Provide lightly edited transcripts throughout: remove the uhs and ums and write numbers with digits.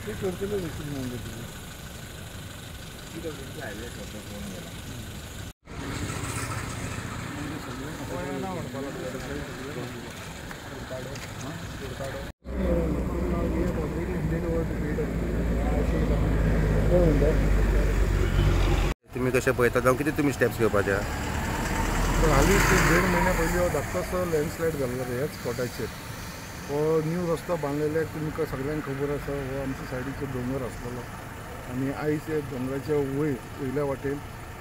ते करतले देखील म्हणजे हायवे फोन गेला तुम्ही कशें पळयता जावं कितें तुमी स्टेप्स घेवपाचे? हालींच 1.5 महिन्या पयलीं हो धाकटोसो लँडस्लायड जाल्लो ह्याच स्पॉटाचेर. हो न्यू रस्तो बांदलेले तुमकां सगळ्यांक खबर आसा. हो आमच्या सायडीचो दोंगर आसलेलो आनी आयज ह्या दोंगराच्या वयल्या वाटेन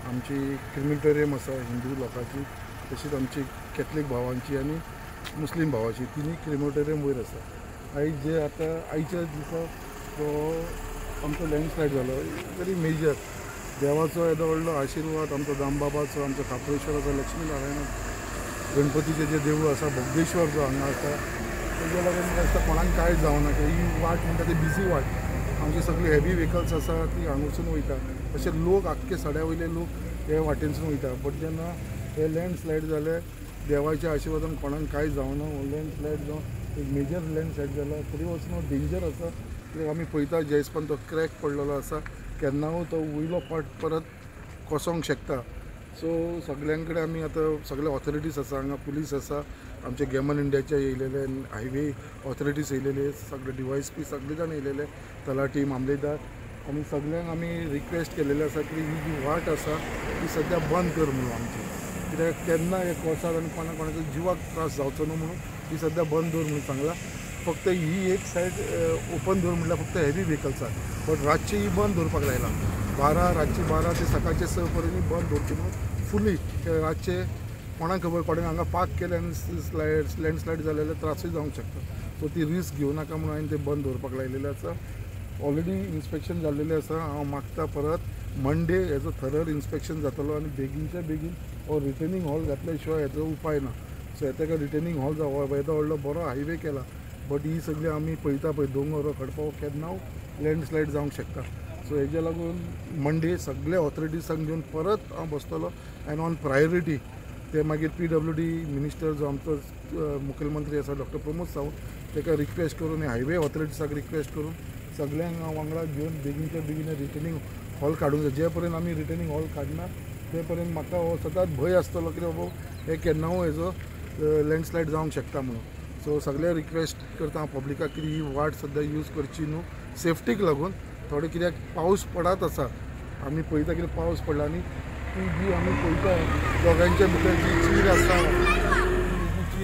आमची क्रिमिटोरियम आसा हिंदू लोकांची, तशीच आमची कॅथलीक भावांची आनी मुस्लीम भावाची तिनी क्रिमिटोरियम वयर आसा. आयज जे आतां आयच्या दिसा तो आमचो लँडस्लायड जालो व्हेरी मेजर. देवाचो येदो व्हडलो आशिर्वाद आमचो दामबाबाचो, आमचो खापरेश्वराचो, लक्ष्मी नारायण गणपतीचें जें देवूळ आसा, बोगदेश्वर जो हांगा आसा, तेज्या लागून म्हाका दिसता कोणाक कांय जावना. ही वाट म्हणटा ती बिजी वाट. आमची सगळी हेवी व्हेकल्स आसा ती हांगसून वयता. अशे लोक आख्खे सड्या वयले लोक हे वाटेनसून वयता. बट जेन्ना हे लँडस्लायड जाले देवाच्या आशिर्वादान कोणाक कांय जावना. हो लँडस्लायड जावन एक मेजर लँडस्लायड जाला. तरी वचून डेंजर आसा कित्याक आमी पळयता जे हिसपान तो क्रॅक पडलेलो आसा, केन्नाय तो वयलो पार्ट परत कोसोंक शकता. सो सगळ्यां कडेन आमी आतां सगळे ऑथॉरिटीज आसा, हांगा पुलीस आसा, आमचे गेमन इंडियाचे येयलेले, हायवे ऑथॉरिटीज येयलेले, सगळे DYSP सगळे जाण येयलेले, तलाटी मामलेदार, आनी सगळ्यांक आमी रिक्वेस्ट केलेले आसा की ही जी वाट आसा ती सद्या बंद कर म्हणून आमची, कित्याक केन्ना हे कोसात आनी कोणाच्या जिवाक त्रास जावचो न्हू म्हणून ती सद्या बंद दवर म्हणून सांगला. फक्त ही एक सायड ओपन दवर म्हटल्यार फक्त हेवी व्हेकल्साक, बट रातची ही बंद दवरपाक लायला. रातची 12 ते सकाळचे 6 पर्यंत बंद दवरची म्हणून फुली. रातचे कोणाक खबर कोणें हांगा पार्क केले आनी लँडस्लायड जालेले त्रासूय जावंक शकता. सो ती रिस्क घेवं नाका म्हणून हांवें ते बंद दवरपाक लायलेले आसा. ऑलरेडी इन्स्पेक्शन जाल्लेलें आसा. हांव मागता परत मंडे हेजो थरर इन्स्पेक्शन जातलो आनी बेगीनच्या बेगीन हो रिटर्निंग हॉल घातल्या शिवाय हेजो उपाय ना. सो हेका रिटर्निंग हॉल जावो. येदो व्हडलो बरो हायवे केला, बट ही सगळी आमी पळयता पळय दोंगर खडपाव केन्नाय लँडस्लायड जावंक शकता. सो हेज्या लागून मंडे सगळे ऑथॉरिटीजांक घेवन परत हांव बसतलो आनी ऑन प्रायोरिटी ते मागीर PWD मिनिस्टर जो आमचो मुखेलमंत्री आसा डॉक्टर प्रमोद सावंत ताका रिक्वेस्ट करून हायवे ऑथॉरिटीजाक रिक्वेस्ट करून सगळ्यांक हांव वांगडा घेवन बेगीनच्या बेगीन रिटर्निंग हॉल काडूंक जाय. जे पर्यंत आमी रिटर्निंग हॉल काडना ते पर्यंत म्हाका हो सदांच भंय आसतलो की बाबा हे केन्नाय हेजो लँडस्लायड जावंक शकता म्हणून. सो सगळे रिक्वेस्ट करता हांव पब्लिकाक की ही वाट सद्या यूज करची न्हू सेफ्टीक लागून. थोडे कित्याक पावस पडत आसा, आमी पळयता कितें पावस पडला आनी ती जी आमी पळयता दोगांच्या भितर जी चीर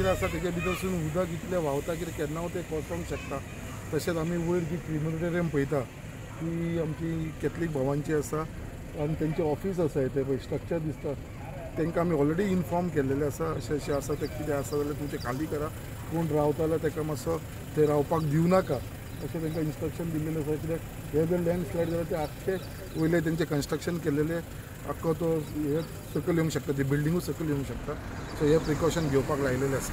आसा तेच्या भितरसून उदक इतलें व्हांवता की केन्नाय तें कोसोंक शकता. तशेंच आमी वयर जी क्रिमिटोरियम पळयता ती आमची कॅथलीक भावांची आसा आनी तेंचें ऑफीस आसा हें पळय स्ट्रक्चर दिसता. तांकां आमी ऑलरेडी इन्फॉर्म केल्लेलें आसा अशें आसा तें कितें आसा जाल्यार तुमचें खाली करा. कोण रावता जाल्यार ताका मातसो थंय रावपाक दिवं नाका अशें तांकां इन्स्ट्रक्शन दिल्लेलें आसा. कित्याक हे जर लँडस्लायड जाल्यार ते आख्खे वयले तेंचें कन्स्ट्रक्शन केल्लेले आख्खो तो हे सकयल येवंक शकता, ती बिल्डिंगूच सकयल येवंक शकता. सो हे प्रिकॉशन घेवपाक लायलेले आसा.